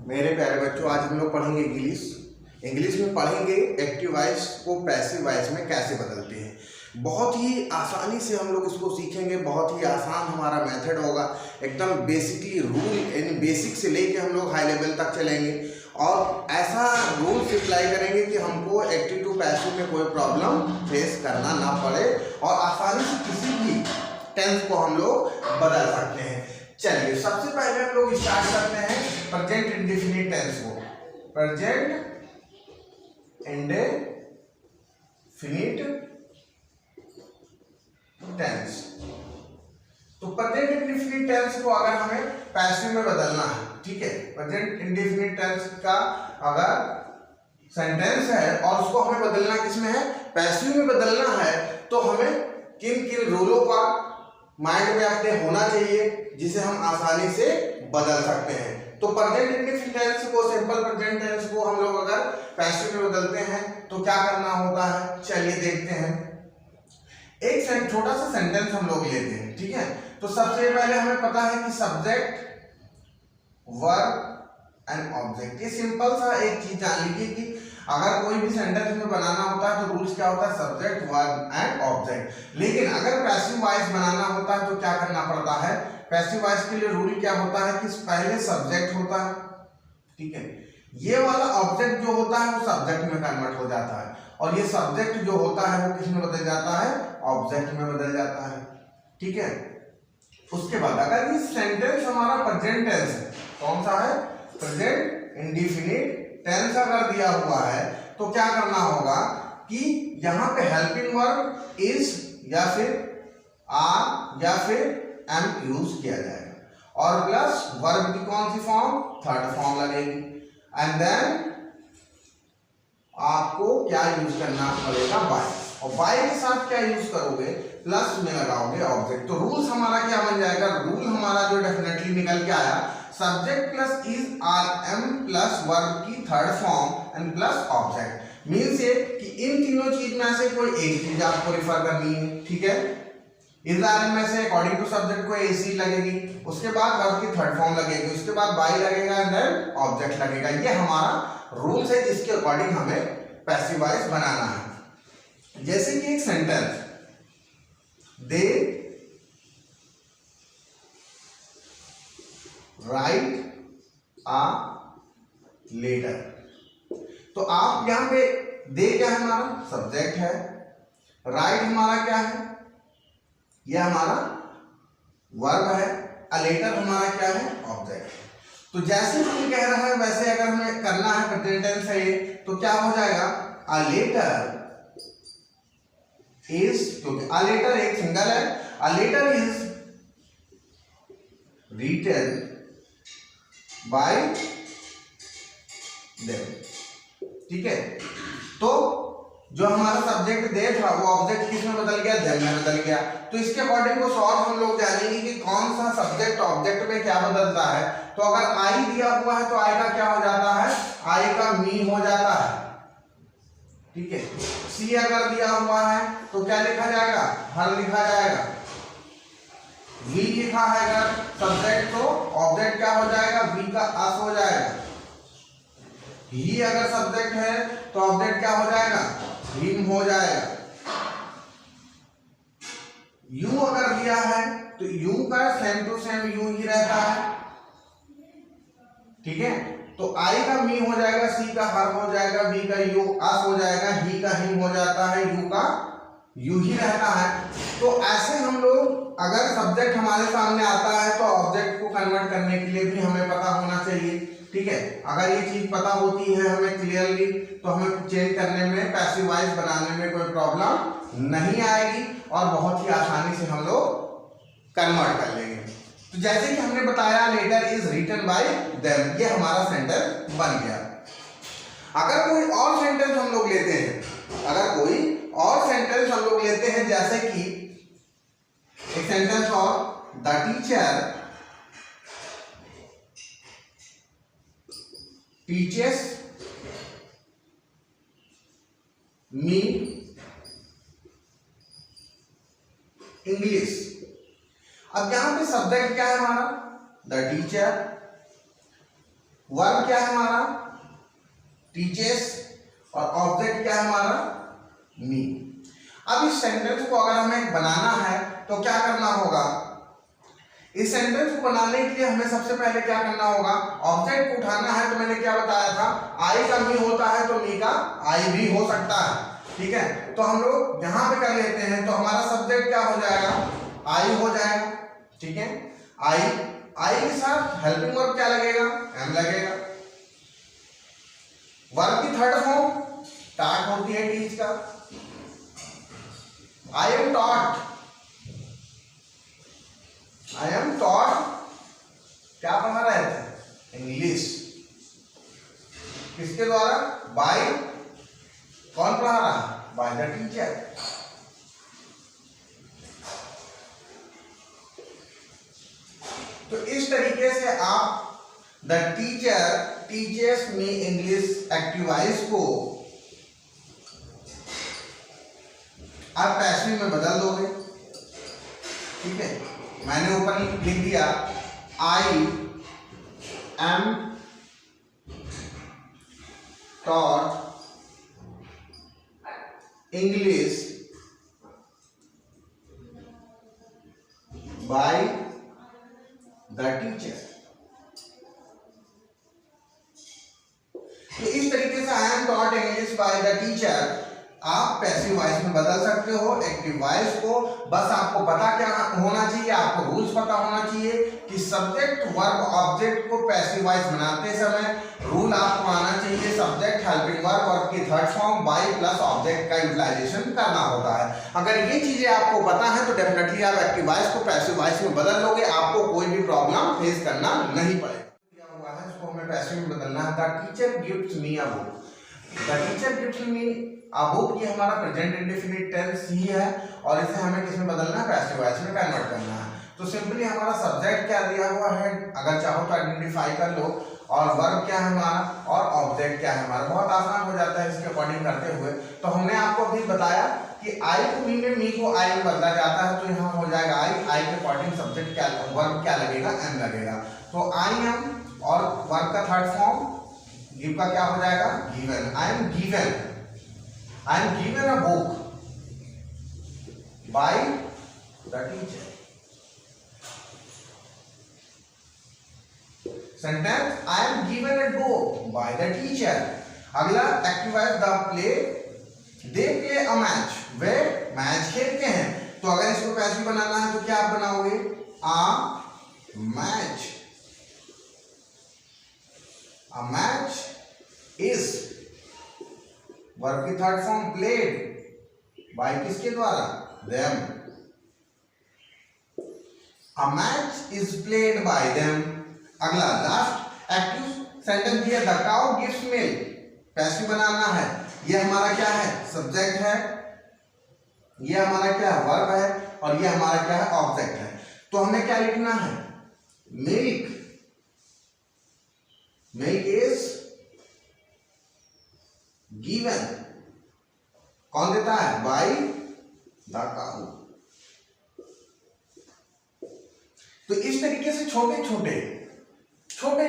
मेरे प्यारे बच्चों, आज हम लोग पढ़ेंगे इंग्लिश में पढ़ेंगे एक्टिव वॉइस को पैसिव वॉइस में कैसे बदलते हैं। बहुत ही आसानी से हम लोग इसको सीखेंगे। बहुत ही आसान हमारा मेथड होगा। एकदम बेसिकली रूल यानी बेसिक से लेके हम लोग हाई लेवल तक चलेंगे और ऐसा रूल्स अप्लाई करेंगे कि हमको एक्टिव टू पैसिव में कोई प्रॉब्लम फेस करना ना पड़े और आसानी से किसी भी टेंस को हम लोग बदल सकते हैं। चलिए, सबसे पहले हम लोग स्टार्ट करते हैं प्रेजेंट इंडेफिनिट टेंस को। Present indefinite tense. तो प्रेजेंट इंडेफिनिट टेंस को अगर हमें पैसिव में बदलना है, ठीक है, प्रेजेंट इंडेफिनिट टेंस का अगर सेंटेंस है और उसको हमें बदलना किसमें है, पैसिव में बदलना है, तो हमें किन किन रूलों का माइंड में अपने होना चाहिए जिसे हम आसानी से बदल सकते हैं। तो प्रेजेंट इंडेफिनिट टेंस को, सिंपल प्रेजेंट टेंस को हम लोग अगर पैसिव में बदलते हैं तो क्या करना होता है, चलिए देखते हैं। एक छोटा सा सेंटेंस हम लोग लेते हैं, ठीक है। तो सबसे पहले हमें पता है कि सब्जेक्ट, वर्ब एंड ऑब्जेक्ट। ये सिंपल सा एक चीज जान लीजिए कि अगर कोई भी सेंटेंस में बनाना होता है तो रूल्स क्या होता है, सब्जेक्ट, वर्ब एंड ऑब्जेक्ट। लेकिन अगर पैसिव वॉइस बनाना होता है तो क्या करना पड़ता है, पैसिव वॉइस के लिए रूल क्या होता है कि पहले सब्जेक्ट होता है, ठीक है, ये वाला ऑब्जेक्ट जो होता है वो सब्जेक्ट में कन्वर्ट हो जाता है और ये सब्जेक्ट जो होता है वो किस में बदल जाता है, ऑब्जेक्ट में बदल जाता है, ठीक है। उसके बाद अगर ये सेंटेंस हमारा प्रेजेंट टेंस है, कौन सा है, प्रेजेंट इंडेफिनिट टेंस अगर दिया हुआ है तो क्या करना होगा कि यहाँ पे हेल्पिंग वर्ब इज या फिर आर या फिर एम यूज किया जाएगा और प्लस वर्ब की कौन सी फॉर्म, थर्ड फॉर्म लगेगी। एंड देन आपको क्या यूज करना पड़ेगा, बाय, और बाय के साथ क्या यूज करोगे, प्लस में लगाओगे ऑब्जेक्ट। तो रूल्स हमारा क्या बन जाएगा, रूल हमारा जो डेफिनेटली निकल के आया, subject plus is are am plus verb की third form and plus object. Means ये कि इन तीनों चीज में से कोई एक चीज आपको रिफर करनी है, ठीक है। इज आर एम में से अकॉर्डिंग टू सब्जेक्ट को एसी लगेगी, उसके बाद वर्ब की थर्ड फॉर्म लगेगी, उसके बाद बाय लगेगा एंड देन ऑब्जेक्ट लगेगा। ये हमारा रूल्स है जिसके अकॉर्डिंग हमें पैसिव वॉइस बनाना है। जैसे कि एक sentence, they write a letter. तो आप यहां पे दे क्या है, हमारा सब्जेक्ट है, राइट हमारा क्या है, यह हमारा वर्ब है, अ लेटर हमारा क्या है, ऑब्जेक्ट। तो जैसे हम कह रहा है वैसे अगर हमें करना है प्रेजेंट टेंस है ये, तो क्या हो जाएगा, अ लेटर इज, क्योंकि अ लेटर एक सिंगल है, a letter is written by them, ठीक है। तो जो हमारा सब्जेक्ट दे था वो ऑब्जेक्ट किस में बदल गया, देम में बदल गया। तो इसके अकॉर्डिंग को सॉल्व हम लोग जानेंगे कि कौन सा सब्जेक्ट ऑब्जेक्ट में क्या बदलता है। तो अगर आई दिया हुआ है तो आई का क्या हो जाता है, आई का मी हो जाता है, ठीक है। सी अगर दिया हुआ है तो क्या लिखा जाएगा, हर लिखा जाएगा। वी लिखा है अगर सब्जेक्ट तो ऑब्जेक्ट क्या हो जाएगा, वी का अस हो जाएगा। ही अगर सब्जेक्ट है तो ऑब्जेक्ट क्या हो जाएगा, हिम हो जाएगा। यू अगर दिया है तो यू का सेम टू सेम यू ही रहता है, ठीक है। तो आई का मी हो जाएगा, सी का हर हो जाएगा, वी का यू अस हो जाएगा, ही का हिम हो जाता है, यू का यू ही रहता है। तो ऐसे हम लोग अगर सब्जेक्ट हमारे सामने आता है तो ऑब्जेक्ट को कन्वर्ट करने के लिए भी हमें पता होना चाहिए, ठीक है। अगर ये चीज पता होती है हमें क्लियरली तो हमें चेंज करने में, पैसिव वॉइस बनाने में कोई प्रॉब्लम नहीं आएगी और बहुत ही आसानी से हम लोग कन्वर्ट कर लेंगे। तो जैसे कि हमने बताया letter is written by them, ये हमारा सेंटेंस बन गया। अगर कोई और सेंटेंस हम लोग लेते हैं, अगर कोई और सेंटेंस हम लोग लेते हैं, जैसे कि एक सेंटेंस और, the teacher teachers me English. अब यहां पे सब्जेक्ट क्या है हमारा, द टीचर, वर्ब क्या है हमारा टीचर्स और ऑब्जेक्ट क्या है हमारा मी। अब इस सेंटेंस को अगर हमें बनाना है तो क्या करना होगा, इस सेंटेंस को बनाने के लिए हमें सबसे पहले क्या करना होगा, ऑब्जेक्ट को उठाना है। तो मैंने क्या बताया था, आई का मी होता है तो मी का आई भी हो सकता है, ठीक है। तो हम लोग यहां पे कर लेते हैं, तो हमारा सब्जेक्ट क्या हो जाएगा, आई हो जाएगा, ठीक है। आई के साथ हेल्पिंग वर्ब क्या लगेगा, एम लगेगा। वर्ब की थर्ड फॉर्म टाट होती है, टीच का। I am taught, I am taught क्या पढ़ा रहे थे, इंग्लिश। किसके द्वारा, बाय, कौन पढ़ा रहा, बाय द टीचर। तो इस तरीके से आप the teacher teachers me English active voice को आप पैसिव में बदल दोगे, ठीक है। मैंने ऊपर लिख दिया I am taught English by the teacher. तो इस तरीके से I am taught English by the teacher आप पैसिव वॉइस में बदल सकते हो एक्टिव वॉइस को। बस आपको पता क्या होना चाहिए, आपको रूल्स पता होना चाहिए कि सब्जेक्ट वर्ब ऑब्जेक्ट को पैसिव वॉइस बनाते समय रूल आपको आना चाहिए, सब्जेक्ट हेल्पिंग वर्ब वर्ब की third form by plus object का यूटिलाइजेशन करना होता है। अगर ये चीजें आपको पता है तो डेफिनेटली आप एक्टिव वॉइस को पैसिव वॉइस में बदल लोगे, आपको कोई भी प्रॉब्लम फेस करना नहीं पड़ेगा। क्या हुआ है, इसको हमें पैसिव में बदलना है। The teacher gives me a book, the teacher gives me a book, ये हमारा प्रेजेंट इंडेफिनिट टेंस ही है और इसे हमें किसमें बदलना है, पैसिव वॉइस में कन्वर्ट करना है। तो सिंपली हमारा सब्जेक्ट क्या दिया हुआ है, अगर चाहो तो आइडेंटिफाई कर लो, और वर्ब क्या है हमारा और ऑब्जेक्ट क्या है हमारा, बहुत आसान हो जाता है इसके अकॉर्डिंग करते हुए। तो हमने आपको अभी बताया कि आई को मी में, मी को आई में बदला जाता है, तो यहाँ हो जाएगा आई के अकॉर्डिंग सब्जेक्ट क्या, वर्ब क्या लगेगा, एम लगेगा। तो आई एम और वर्ब का थर्ड फॉर्म गिव का क्या हो जाएगा, given. I am given, I am given a book by the teacher. Sentence I am given a book by the teacher. अगला active voice the play, they play a match, way match खेलते हैं। तो अगर इसको passive बनाना है तो क्या आप बनाओगे, a match. A match is verb की थर्ड फॉर्म प्लेड बाय किसके द्वारा, them. A match is played by them. अगला लास्ट एक्टिव सेंटेंस दिया the cow gives milk, passive बनाना है। ये हमारा क्या है, सब्जेक्ट है, ये हमारा क्या है, वर्ब है, और ये हमारा क्या है, ऑब्जेक्ट है। तो हमें क्या लिखना है, मिल्क, मिल्क इज गिवन, कौन देता है, बाय द काऊ। तो इस तरीके से छोटे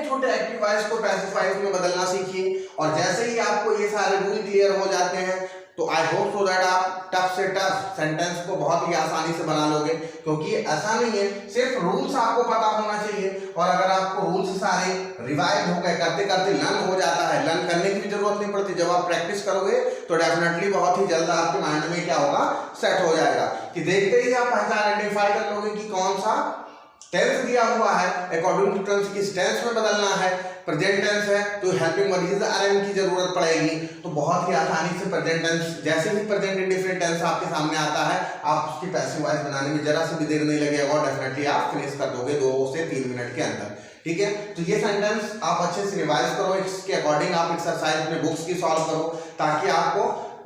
छोटे एक्टिव वॉइस को पैसिव वॉइस में बदलना सीखिए, और जैसे ही आपको ये सारे रूल क्लियर हो जाते हैं तो आई होप सो दैट आप टफ से टफ सेंटेंस को बहुत ही आसानी से बना लोगे। क्योंकि ऐसा नहीं है, सिर्फ रूल्स आपको पता होना चाहिए, और अगर आपको रूल्स सारे रिवाइज हो गए, करते करते लर्न हो जाता है, लर्न करने की भी जरूरत नहीं पड़ती। जब आप प्रैक्टिस करोगे तो डेफिनेटली बहुत ही जल्द आपके माइंड में क्या होगा, सेट हो जाएगा, कि देखते ही आप पहचान आइडेंटिफाई कर लोगे कि कौन सा टेंस दिया हुआ है, अकॉर्डिंग टू टेंस किस टेंस में बदलना है। प्रेजेंट टेंस है तो हेल्पिंग वर्ब आरएम की जरूरत पड़ेगी, तो बहुत ही आसानी से प्रेजेंट टेंस, जैसे ही प्रेजेंट इंडेफिनिट टेंस आपके सामने आता है, आप उसकी पैसिव वॉइस बनाने में जरा सी भी देर नहीं लगेगा, और डेफिनेटली आप फिनिश कर दोगे 2 से 3 मिनट के अंदर, ठीक है। तो ये सेंटेंस आप अच्छे से रिवाइज करो, इसके अकॉर्डिंग आप एक्सरसाइज अपने बुक्स की सॉल्व करो, ताकि आपको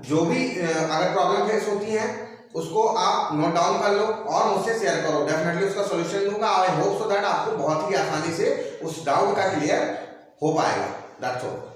जो भी अगर प्रॉब्लम फेस होती है उसको आप नोट डाउन कर लो और मुझसे शेयर करो, डेफिनेटली उसका सॉल्यूशन दूंगा। आई होप सो दैट आपको बहुत ही आसानी से उस डाउट का क्लियर हो पाएगा। That's all.